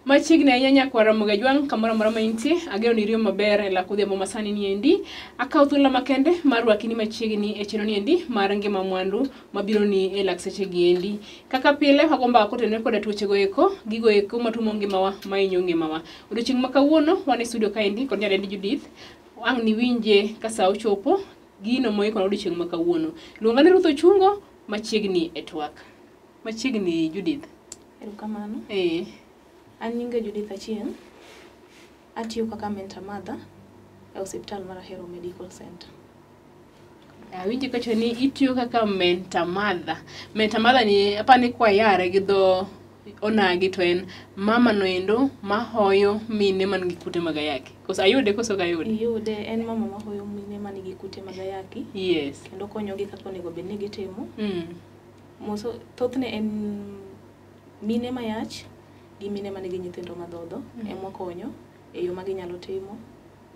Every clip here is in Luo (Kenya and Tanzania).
Machiegni ahinya kwara Mogajwang kamoro amora ma intie, agero ni iriyo maber e lak odhiambo masani ni endi. Akawo thuolo makende mar rwaki ni machiegni e cheno ni endi mar Ngima Mwandu mabiro ni e lak seche gi endi. Kaka pile wagomba kotenore koda tuoche go eko, gigo eko matumo ngimawa mainyo ngimawa. Odiochieng' ma kawuono wan e studio ka endi kod nyadendi Judith. Wang' ni winje ka sa ochopo gino moiko na odiochieng' ma kawuono. Luonga ni Ruth Ochungo machiegni e twak. Machiegni Judith. Erokamano. An nyinga Judith Chieng. Atiyo kaka mentor mother e osiptal mar Ahero Medical Center. Winje kacho ni itiyo kaka mentor mother. Mentor mother ni apani kwa yare gi dho onagi to en mama no endo mahoyo mine man gi kute mag ayaki. Koso ayude koso ka ayude? Yude en mama mahoyo mine man gi kute mag ayaki. Yes. Kendo konyogi kaka onego bed ni gitimo. Moso thothne en mine mayach gi mine man gi nyithindo madhodho ema konyo e yo ma ginyalo timo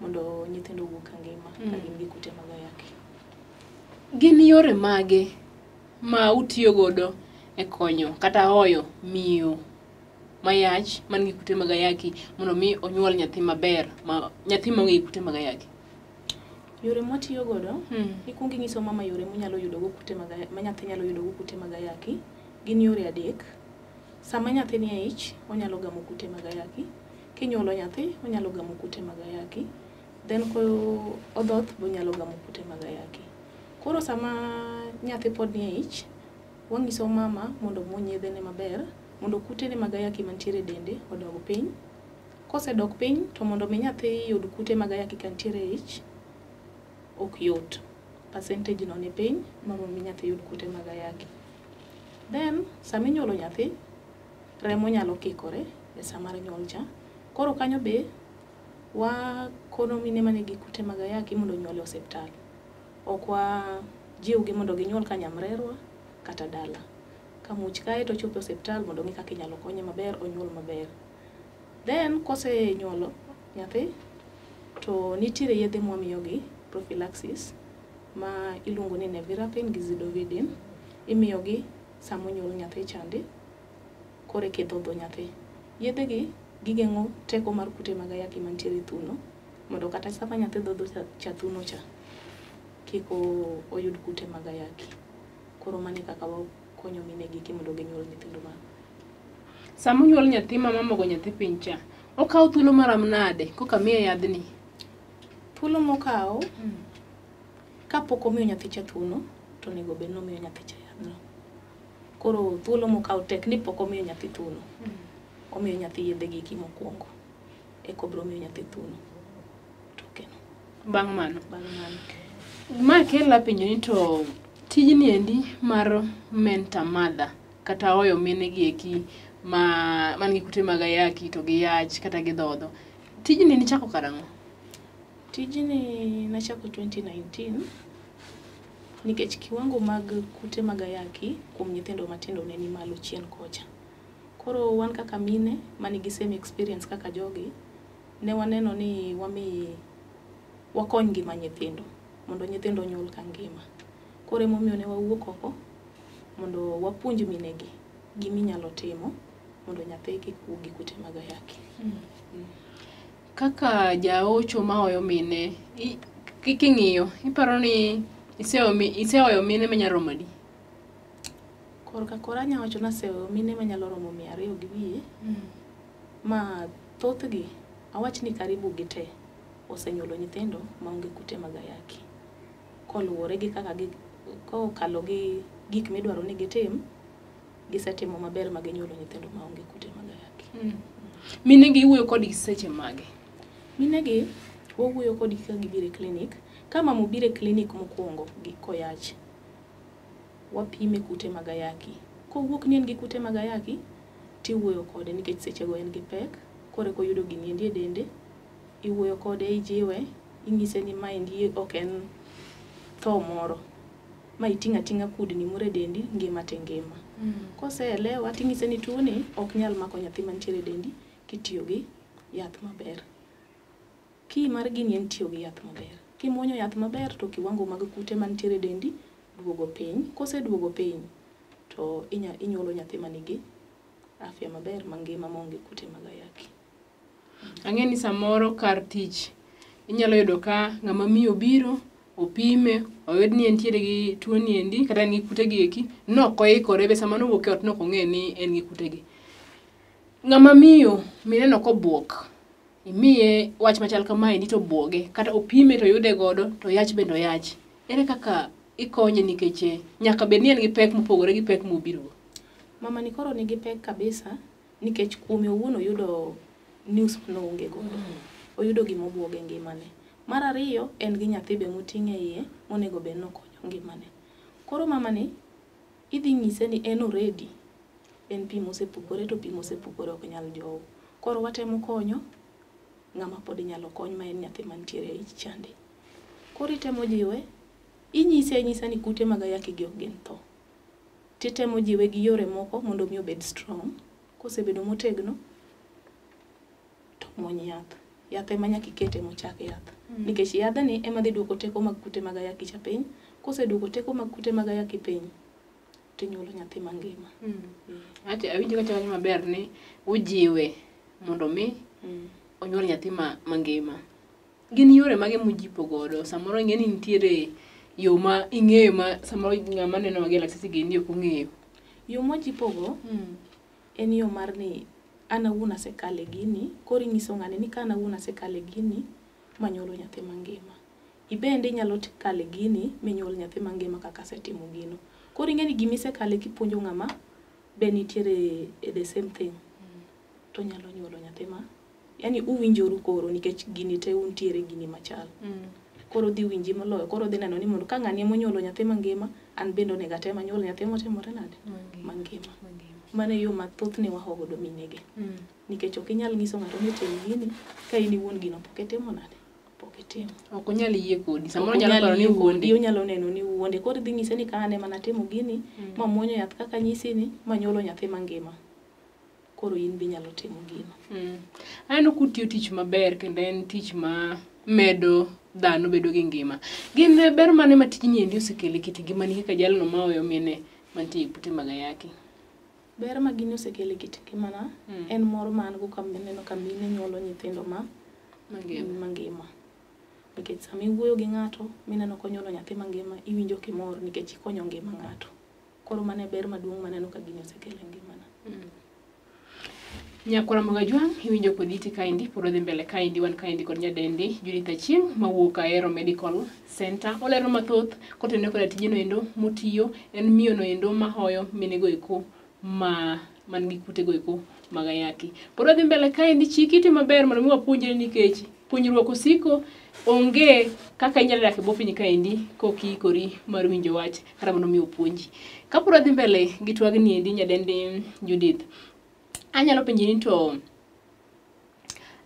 mondo nyithindo owuog ka ngima ka gin gi kute mag ayaki. Gin yore mage ma utiyo godo e konyo kata hoyo miyo mayach man gi kute mag ayaki mondo mi onyuol nyathi maber, nyathi monge kute mag ayaki? Yore mwatiyo godo, ikwongo inyiso mama yore monyalo yudo go kute mag ayaki, ma nyathi nyalo yudo go kute mag ayaki. Gin yore adek. Sama nyathi ni e ich, onyalo gamo kute mag ayaki. Kinyuolo nyathi, onyalo gamo kute mag ayaki. Then ko odhoth, onyalo gamo kute mag ayaki. Koro sama nyathi pod ni e ich, wangiso mama mondo muony yedhe ne maber, mondo kute ne mag ayaki mantiere dende odog piny. Kosedok piny, to mondo mi nyathi yud kute mag ayaki kantiere e ich, ok yot. Percentage no ni piny, mondo mi nyathi yud kute mag ayaki. Then, sama inyuolo nyathi, remo nyalo kikore e sama mar nyuol cha. Koro kanyo be wakono mine mane gi kute mag ayaki mondo onyuol e osiptal. Ok wajiwgi mondo ginyuol ka nyamrerwa kata dala. Ka muoch kae to chopo e osiptal mondo ng'i kaka inyalo konye maber, onyuol maber. Then kose nyuolo nyathi to nitiere yedhe mwamiyogi prophylaxis ma iluongo ni nevirapine gi zidovudine. Imiyogi sama onyuol nyathi chande kore kedhodho nyathi. Yedhe gi gigeng'o teko mar kute mag ayaki mantiere thuno mondo kata sama nyathi dhodho cha thuno cha kik oyud kute mag ayaki. Koro mane kaka wakonyo mine gi mondo ginyuol nyithindo ma. Sama onyuol nyathi ma mama go nyathi piny cha, okawo thuolo maram nade koka miye yadhni? Thuolo mokawo kapok omiyo nyathi cha thuno to onego bed ni omiyo nyathi cha yadhno. Koro thuolo mokawo tek ni pok omiyo nyathi thuno. Omiyo nyathi yedhe gi mokwongo. Eko biro miyo nyathi thuno. To keno. Bang' mano. Ma kela penjo ni to tijni endi mar mentor mother kata hoyo mine gi eki man gi kute mag ayaki to gi yach kata gi dhodho. Tijni ni chako karang'o? Tijni nachako 2019 nikech kiwango mag kute mag ayaki kuom nyithindo matindo ne ni malo chien kocha. Koro wan kaka mine manigi same experience kaka jogi, ne waneno ni wakony ngima nyithindo mondo nyithindo nyuol ka ngima. Koro emomiyo ne wawuok oko mondo wapuonj mine gi giminyalo timo mondo nyathi kik wuog gi kute mag ayaki. Kaka jaocho mahoyo mine, king'iyo, iparo ni isehoyo mine manyalo romo di? Kora nyawacho na asehoyo mine manyalo romo 200 gi wiye. Ma thothgi, awach ni karibu gite osenyuolo nyithindo maonge kute mag ayaki. Koluwore gi kaka kokalo gi gik midwaro ni gitim, gisetimo maber ma ginyuolo nyithindo maonge kute mag ayaki. Mine gi iwuoyo kodgi seche mage? Mine gi wawuoyo kodgi ka gibiro e klinik. Ka mama obiro e klinik mokwongo gi koyach, wapime kute mag ayaki. Kowuok ni en gi kute mag ayaki, tiwuoyo kode nikech seche go en gi pek. Kore koyudo gini endi e dende, iwuoyo kode, ijiwe, ing'ise ni ma endi ok en tho moro. Ma iting'a ting'a kudni moro e dendi, ngima te ngima. Koseelewa ting'ise ni tuo ni ok nyal mako nyathi mantiere e dendi kitiyo gi yath maber. Ki mar gini en tiyo gi yath maber. Kimuonyo yath maber to kiwango mag kute mantiere e dendi duogo piny. Koseduogo piny to inyuolo nyathi manigi afya maber mangima maonge kute mag ayaki. Ang'e ni samoro kar tich inyalo yudo ka ng'ama miyo biro opime oyud ni entiere gi tuo ni endi kata en gi kute gi eki nokoikore be sama nowuok e ot nokong'e ni en gi kute gi. Ng'ama miyo mineno kobuok imiye wach machal kamae ni to buoge kata opime to yude godo to yach bende oyach. Ere kaka ikonye nikech nyaka bed ni en gi pek mopogore gi pek mobiro? Mama ni koro nigi pek kabisa nikech kuome owuon oyudo news noonge godo. Oyudo gima obuoge ngimane. Mar ariyo en gi nyathi be moting'e iye monego bed nokonyo ngimane. Koro mama ni idhi nyise ni en already en pi mosepukore to pi mosepukore ok nyal jowo. Koro watemo konyo ng'ama pod inyalo kony ma en nyathi mantiere e ich chande. Koro itemo jiwe, inyise ni kute mag ayaki gi ok gin tho. Titemo jiwe gi yore moko mondo mi obed strong. Kosebedo motegno to muony yath. Yath ema nyaka ikete mochak yath. Nikech yadhni ema dhi duoko teko mag kute mag ayaki cha piny. Koseduoko teko mag kute mag ayaki piny tinyuolo nyathi mangima. Ati awinjo ka chawach maber ni ujiwe mondo mi onyuol nyathi mangima. Gin yore mage mujipo godo? Samoro ing'e ni nitiere yo ma ing'eyo ma samoro ng'ama neno mage lakseche gini ok ong'eyo. Yo mojipogo en yo mar ni an awuon asekale gini, koro inyiso ng'ani ni ka an awuon asekale gini manyuolo nyathi mangima. Ibende inyalo kale gini minyuol nyathi mangima kaka asetimo gino. Koro ing'e ni gima isekale kipuonjo ng'ama be nitiere the same thing. To nyalo nyuolo nyathi ma yani uwinjoru koro nikech gini te untiere gini machal. Koro dhi winji moloyo. Koro dhi neno ni mondo ka ng'ani emonyuolo nyathi mangima an bende onego atem anyuol nyathi motimore nade mangima. Mane yo mathoth ne wahogodo minege. Nikech ok inyal nyiso ng'ato ni tim gini ka in iwuon gino pok itimo nade. Pok itimo. Ok onyal yie kodi. Samoro nyalo paro ni wuonde. Yo nyalo neno ni wuonde. Koro dhi nyise ni ka an ema natimo gini ma muonyo yath kaka nyisi ni manyuolo nyathi mangima. Koro in bi nyalo timo gino. Aneno kutiyo tich maber kendo en tich ma medo dhano bedo gi ngima. Gin ber mane ma tijni endi osekelo kit ngimani kaka jalno ma oyo mine mantie kute mag ayaki? Ber ma gini osekelo kit ngimana en mor ma an go kamineno ka mine nyuolo nyithindo mangima. Nikech sama iwuoyo gi ng'ato mineno konyuolo nyathi mangima iwinjo kimor nikech ikonyo ngima ng'ato. Koro mane ber maduong' maneno ka gini osekelo e ngimana. Nyakwara Magajwang, iwinjo kod iti kaendi, pod odhi mbele kaendi, wan kaendi kod nyadendi Judith Chieng mawuok Ahero Medical Center. Olero mathoth kotenore koda tijeno endo motiyo, en miyo no endo mahoyo minego eko man gi kute go eko mag ayaki. Pod odhi mbele kaendi, chik iti maber mondo mi wapuonjre nikech puonjruok osiko onge kaka inyalo dak e buo piny kaendi kokikori mar winjo wach kata mondo mi opuonji. Kapod odhi mbele gi twagni endi nyadendi Judith, anyalo penji ni to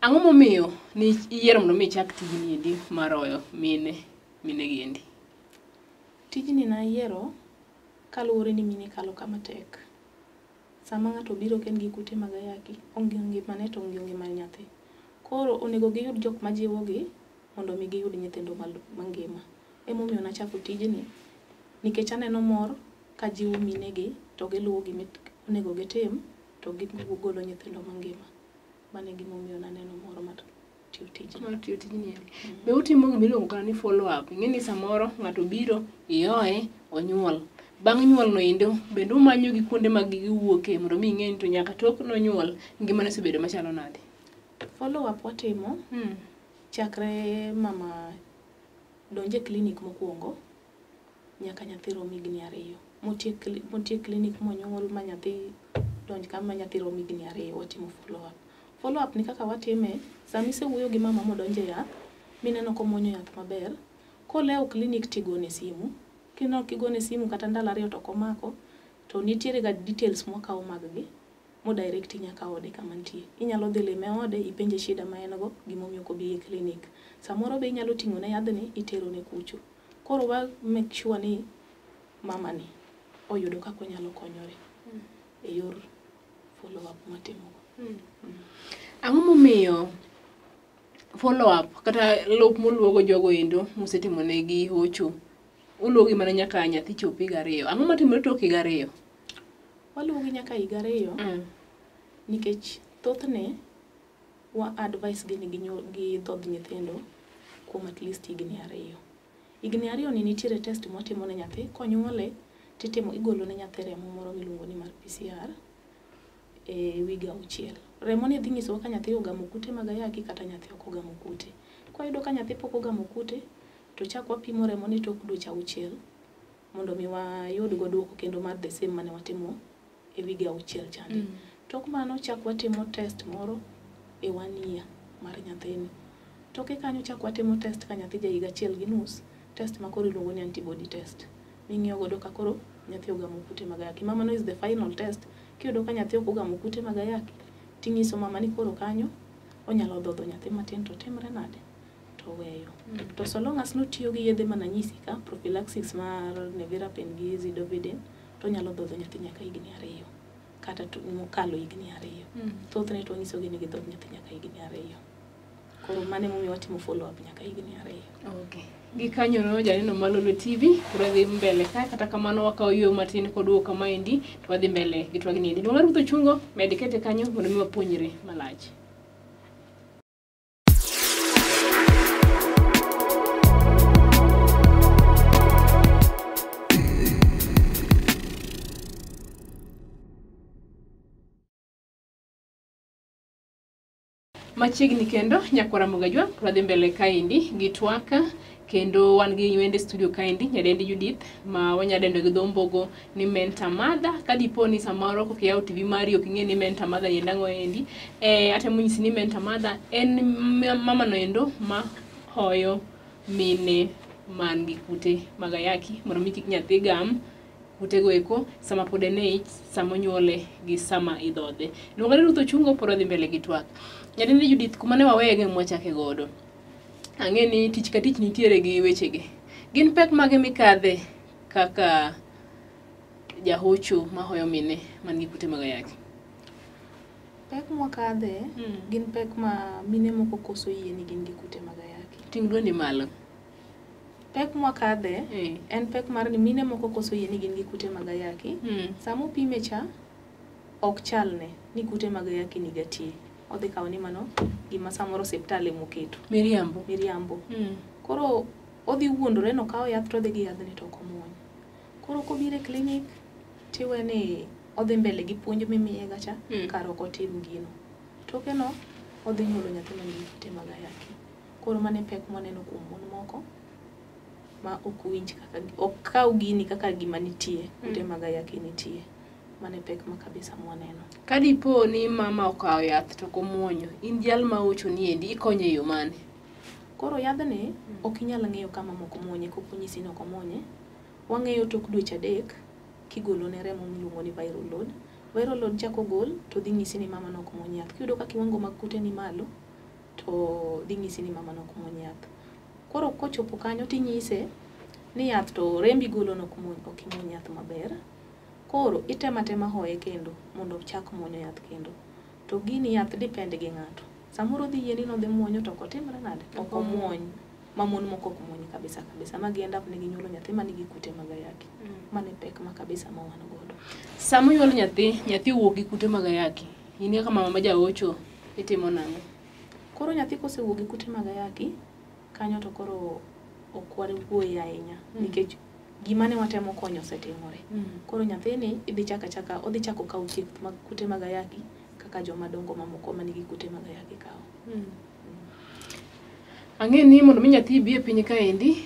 ang'o momiyo ni iyiero mondo mi ichak tijni endi mar oyo mine gi endi? Tijni nayiero kaluwore ni mine kalo kama tek. Sama ng'ato biro ken gi kute mag ayaki, onge ngimane to onge ngima nyathi. Koro onego giyud jok majiwogi mondo mi giyud nyithindo mangima. Emomiyo nachako tijni nikech aneno mor ka jiwo minegi to giluwo gima onego gitim to gigolo nyithindo mangima. Mane gimomiyo naneno mor mar tiyo tijni. Be utimo gima iluongo kana ni follow up? Ing'e ni samoro ng'ato biro iyoe onyuol. Bang' nyuol no endo bende umanyo gi kuonde mag giwuoke mondo mi ing'e ni to nyaka tok nonyuol ngimane osebedo machalo nade? Follow up watimo chakre mama donje klinik mokwongo nyaka nyathi rom higni 2. Motiek klinik monyuol ma nyathi donj kama nyathi rom higni 2 watimo follow up. Follow up ni kaka watime sama isewuoyo gi mama modonje yath mineno komuonyo yath maber, kolewo klinik tigone simu. Kino kigone simu kata ndalo 2 to komako to nitiere ga details mwakawo maggi mo direct nyaka ode kama nitie. Inyalo dhi lime ode ipenje shida ma en go gimomiyo ko bi e klinik. Samoro be inyalo ting'o ne yadhni itero ne kucho. Koro wa make sure ni mama ni oyudo kaka onyalo konyore e yor follow up matimo. Ang'o momiyo follow up kata lop moluogo jogo endo musetimo negi hocho ulogi mana nyaka nyathi chopi 2? Ang'o matimore tok 2? Waluogi nyaka 2 nikech thothne wa advice gi dhodh nyithindo kuom at least higni 2. Higni 2 ni nitiere test motimo ne nyathi konyuole titimo igolo ne nyathi remo moro miluongo ni mar PCR wigi 6. Remo ni dhi nyiso ka nyathi ogamo kute mag ayaki kata nyathi ok ogamo kute. Kwa yudo ka nyathi pok ogamo kute to chak wapimo remo ni tok dweche 6 mondo mi wayud go duoko kendo mar the same mane watimo wigi 6 chande. Tok mano chak watimo test moro 1 year mar nyathini. Toke kanyo chak watimo test ka nyathi ja higa 1 gi nus, test ma koro iluongo ni antibody test. Ming'iyo godo ka koro nyathi ogamo kute mag ayaki. Mama no is the final test. Kiyudo ka nyathi ok ogamo kute mag ayaki, ting'iso mama ni koro kanyo onyalo dhodho nyathi matin to timre nade to weyo. To so long as notiyo gi yedhe mananyisi ka prophylaxis mar nevirapine gi zidovudine to nyalo dhodho nyathi nyaka higni 2 kata mokalo higni 2. Thothne to nyiso gi ni gidhodh nyathi nyaka higni 2. Koro mane momiyo watimo follow up nyaka higni 2. Okay. Gikanyo no janeno ma Lolwe TV kudhi mbele ka kata kamano wakaw yo matin koduo kama endi to wadhi mbele gi twagni endi. Luonga Ruto chungo medikete kanyo mondo mi wapuonjre malach. Machiegni kendo nyakwara Mugajwa wadhi mbele kaendi gi twaka kendo wan gi wende studio kaendi nyadendi Judith ma wanyadendo gi dhombogo ni Mentor Mother. Kadipo ni samaro kokiyaw TV mari ok ing'e ni Mentor Mother ni nang'o endi, atemo nyisi ni Mentor Mother en mama no endo ma hoyo mine man gi kute mag ayaki mondo mi kik nyathi gam kutego eko sama pod en e ich, sama onyuole gi sama idhodhe. Luonga Ruto chungo poro dhi mbele gi twak. Nyadendi Judith kuma ne wawege mwachake godo. Ang'e ni tich ka tich nitiere gi wechege. Gin pek mage mikadhe kaka jahocho mahoyo mine man gi kute mag ayaki? Pek mwakadhe gin pek ma mine moko koso yie ni gin gi kute mag ayaki. Ting' dwondi malo. Pek mwakadhe en pek mar ni mine moko koso yie ni gin gi kute mag ayaki. Samo pime cha ok chalne ni kute mag ayaki ni gatie. Odhi kawo ni mano gima samoro osiptal emoketo. Miriambo. Koro odhi wuondore no kawo yath to odhi gi yadhni to ok omuony. Koro kobire klinik tiwe ni odhi mbele gi puonj mimiye gacha kar ok otim gino. Toke no odhi nyuolo nyathi man gi kute mag ayaki. Koro mane pek moneno kuom mon moko ma ok winj kaka ok kaw gini kaka gima nitie, kute mag ayaki nitie. Mane pek ma kabisa mwaneno. Kadipo ni mama okawo yath to komuonyo, in jal ma ocho ni endi ikonye yo mane? Koro yadhni ok inyal ng'eyo kama moko muonye kopo nyisi ni ok omuonye. Wang'eyo tok dweche 3 kigolo ne remo miluongo ni viral load. Viral load chako gol to dhi nyisi ni mama no ok muonye yath. Kiyudo ka kiwango mag kute ni malo to dhi nyisi ni mama no ok muonye yath. Koro kochopo kanyo tinyise ni yath to rembi golo no ok muonye yath maber. Koro itema hoye kendo mondo chak muonyo yath kendo. To gini yath depend gi ng'ato. Samoro dhi yeni no dhi muonyo to kotimre nade? Ok omuony. Mamon moko ok muonyo kabisa. Magi end up ne ginyuolo nyathi man gi kute mag ayaki. Mane pek ma kabisa ma wan godo. Sama nyuolo nyathi wuok gi kute mag ayaki. In kaka mama ma jaocho itimo nang'o? Koro nyathi kosewuok gi kute mag ayaki, kanyo to koro ok wuoye ahinya nikech gima ne watemo konyo osetimore. Koro nyathini odhi chako kawo thieth mag kute mag ayaki kaka joma dongo mamoko manigi kute mag ayaki kawo. Ang'e ni mondo mi nyathi bi e piny kaendi,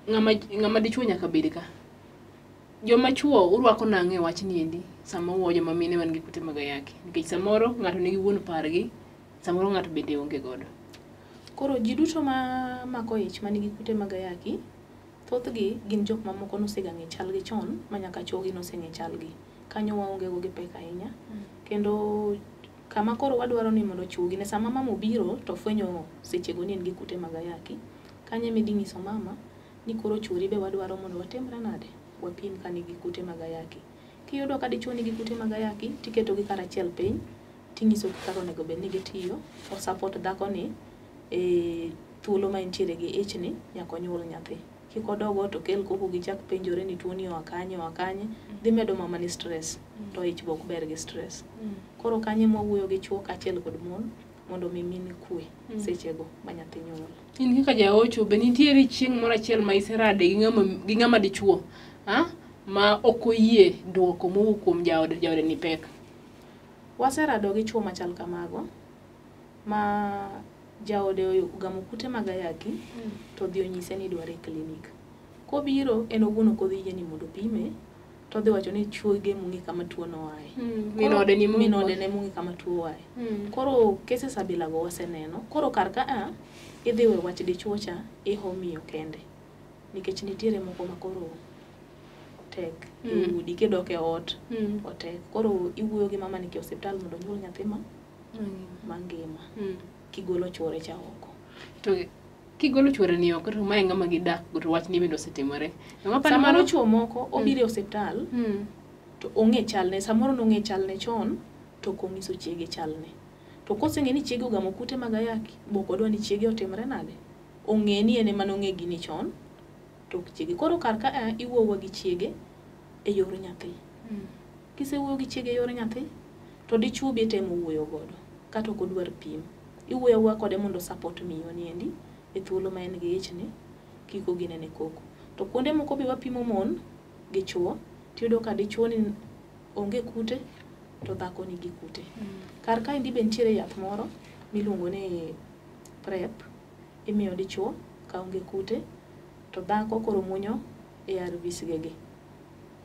ng'ama dichuo nyaka bed ka. Joma chuo urwako nang'e wach ni endi sama uwo joma mine man gi kute mag ayaki. Nikech samoro ng'ato nigi wuon pargi, samoro ng'ato bende onge godo. Koro ji duto ma mako ich manigi kute mag ayaki, thothgi gin jok mamoko nosegang'e chalgi chon ma nyaka chogi noseng'e chalgi. Kanyo waonge go gi pek ahinya. Kendo kama koro wadwaro ni mondo chugi ne sama mama obiro to fwenyo sechego ni en gi kute mag ayaki. Kanye midhi nyiso mama ni koro churi be wadwaro mondo watemre nade? Wapim ka nigi kute mag ayaki. Kiyudo ka dichuo nigi kute mag ayaki, tiketo gi karachiel piny, tinyiso kaka onego bed ni gitiyo for support dhako ni thuolo ma entiere gi ich ni nyaka onyuol nyathi. kik odogo to kel koko gichak penjore ni tuoni wakanye dhi medo mama ni stress to ich bok ber gi stress koro kanye mawuoyo gi chuo kachiel kod mon mondo min kwe sechego ma nyathi nyuol. In kaka jaocho be nitiere chieng' moro achiel ma iserade gi ng'ama dichuo ma ok oyie duoko mowuok kuom jaode ni pek? Waserado gi chuo machal kamago ma jaode ogamo kute mag ayaki to dhi onyise ni dware e klinik. Kobiro en owuon ok odhi yie ni mondo pime to dhi wacho ni chuoge mung'i kama tuo no aye. Minode ne mung'i kama tuo aye. Koro cases abilago waseneno. Koro kar ka idhi we wach dichuo cha ihomiyo kende. Nikech nitiere moko ma koro tek udi kidok e ot otek. Koro iwuoyo gi mama ni ke osiptal mondo nyuol nyathi mangima. Kigolo chuore cha oko. To kigolo chuore ni oko to mae ng'ama gidak to wach ni bende osetimore. Samoro chuo moko obiro e osiptal to ong'e chalne, samoro nong'e chalne chon to konyiso chiege chalne. To koseng'e ni chiege ogamo kute mag ayaki, bok odwa ni chiege otimre nade? Ong'e ni ene manong'e gini chon to chiege. Koro kar ka iwuoyo gi chiege e yor nyathi. Kisewuoyo gi chiege e yor nyathi to dichuo be temo wuoyo godo kata ok odwar pim. Iwuoyo kode mondo support miyo ni endi e thuolo ma en gi ichne kiko ginene koko. To kuonde moko be wapimo mon gi chuo tiyudo ka dichuo ni onge kute to dhako nigi kute. Kar ka endi be nitiere yath moro miluongo ni PrEP imiyo dichuo ka onge kute to dhako koro muonyo ARVs gege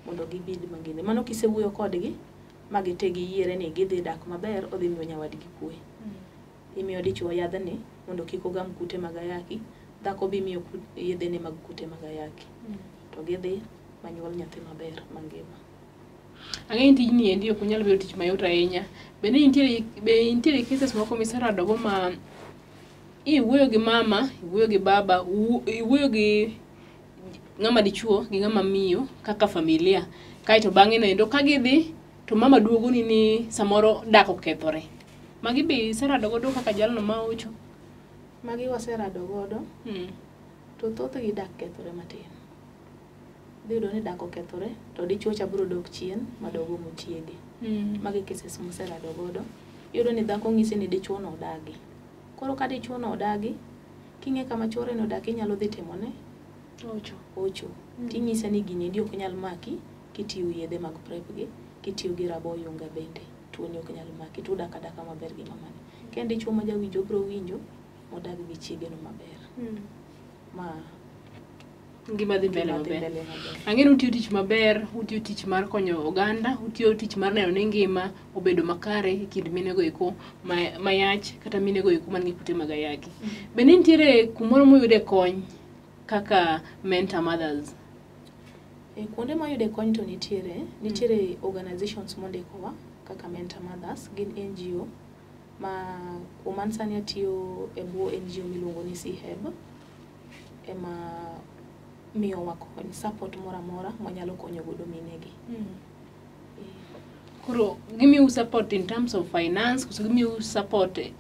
mondo gibed manginde. Mano kisewuoyo kodgi ma gite giyiere ni gidhi dak maber, odhi miyo nyawadgi kwe. Imiyo dichuo yadhni mondo kik ogam kute mag ayaki, dhako be imiyo yedhene mag kute mag ayaki. To gidhi manyuol nyathi maber mangima. Ang'e tijni endi ok nyal bedo tich mayot ahinya. Bende nitiere cases moko miseradogo ma iwuoyo gi mama, iwuoyo gi baba, iwuoyo gi ng'ama dichuo gi ng'ama miyo kaka familia. Kaito bang'e no endo ka gidhi to mama duogoni ni samoro dak okethore. Magi be iserado godo kaka jalno ma ocho? Magi waserado godo. To thothgi dak kethore matin. Dhi yudo ni dak okethore to dichuo cha biro dok chien madogo mochiege. Magi cases moserado godo. Yudo ni dhako ng'isi ni dichuo no odagi. Koro ka dichuo no odagi, king'e kama chuore no odagi inyalo dhi timone ocho. Ting'ise ni gini endi ok nyal maki kitiyo yedhe mag PrEP gi, kitiyo gi rabo oyunga bende. Tuoni ok nyal maki, tudak adaka maber gi mamani. Kendo dichuo ma jawinjo biro winjo modag gi chiege no maber. Ma ngima dhi mbele maber. Ang'e ni utiyo tich maber, utiyo tich mar konyo oganda, utiyo tich mar neno ni ngima obedo makare e kind minego eko mayach kata minego eko man gi kute mag ayaki. Bende nitiere kumoro moyude kony kaka mentor mothers? Kuonde moyude kony to nitiere organizations mondikowa kaka mentor mothers, gin NGO ma kuman sani atiyo e bwo NGO miluongo ni CHEB ema miyo wakony support mora manyalo konyo godo minegi. Koro gimiyo support in terms of finance, kuso gimiyo support e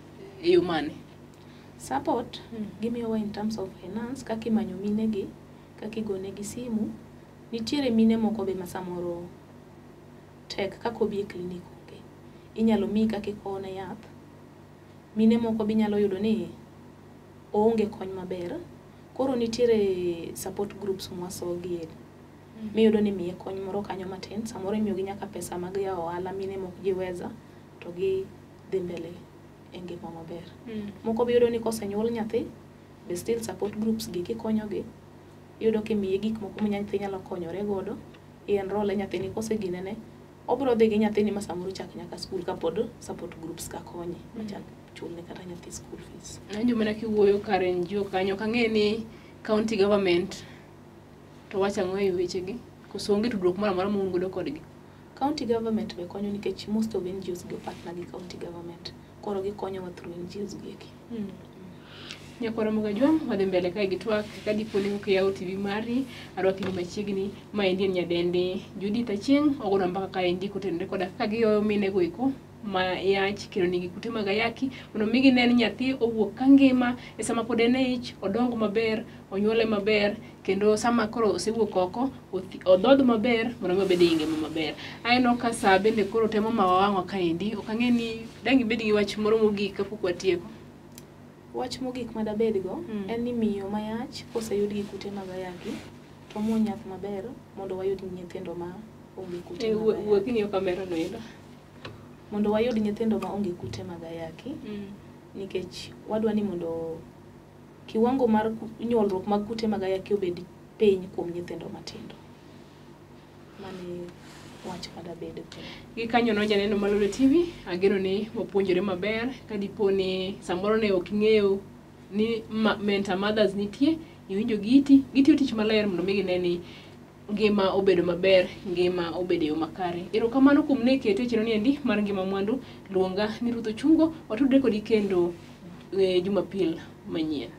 yo mane? Support gimiyo in terms of finance, kaka imanyo minegi, kaka igonegi simu. Nitiere mine moko be masamoro tek kaka obi e klinik onge. Inyalo miyi kaka ikone yath. Mine moko be nyalo yudo ni oonge kony maber. Koro nitiere support groups mwasogie. Miyudo ni miye kony moro kanyo matin. Samoro imiyogi nyaka pesa mag yawo ohala, mine mok jiweza to gi dhi mbele e ngima maber. Moko be yudo ni kosenyuol nyathi be still support groups gi kikonyogi. Yudo kimiye gik moko ma nyathi nyalo konyore godo. I-enroll e nyathini koseginene. Obiro dhi gi nyathini ma samoro chak nyaka skul kapod support groups ka konye. Machak chulne kata nyathi school fees. Nanjo mana kiwuoyo kar NGO kanyo kang'e ni county government to wacha ng'o e wechegi. Koso onge tudruok moro amora ma un godo kodgi? County government be konyo nikech most of NGOs go partner gi county government. Koro gikonyowa through NGOs gieki. Nyakora Mugajwa, wadhi mbele kae gi twak kaka diponi kukiyawo TV mari, arwakini machiegni, ma endi en nyadendi Judith Chieng, ogona mbaka kae endi kotendre koda kaka giyoyo minego eko mayach kendo nigi kute mag ayaki mondo mi ginen nyathi owuok ka ngima e sama pod en e ich, odongo maber, onyuole maber kendo sama koro osewuok oko odhodh maber mondo mi obed gi ngima maber. Aneno ka saa bende koro temo mawawang'o kaendi, ok ang'e ni dang' ibed gi wach moro mogik kapok watieko. Wach mogik madabedgo en ni miyo mayach koseyud gi kute mag ayaki to muony yath maber mondo wayud nyithindo ma onge kute mag ayaki. Wuok ing'iyo kamera no endo. Mondo wayud nyithindo ma onge kute mag ayaki nikech wadwa ni mondo kiwango mar nyuolruok mag kute mag ayaki obed piny kuom nyithindo matindo. Mane wach madabedgo. Gi kanyo no janeno mar Lolwe TV, ageno ni wapuonjore maber, ka dipo ni samoro ne ok ing'eyo ni mentor mothers nitie, iwinjo gitiyo tich maler mondo mi gine ni ngima obedo maber, ngima obedo yo makare. Erokamano kuom ne keto chiro ni endi mar Ngima Mwandu, luonga ni Ruth Ochungo, watudre kodi kendo Jumapil manyien.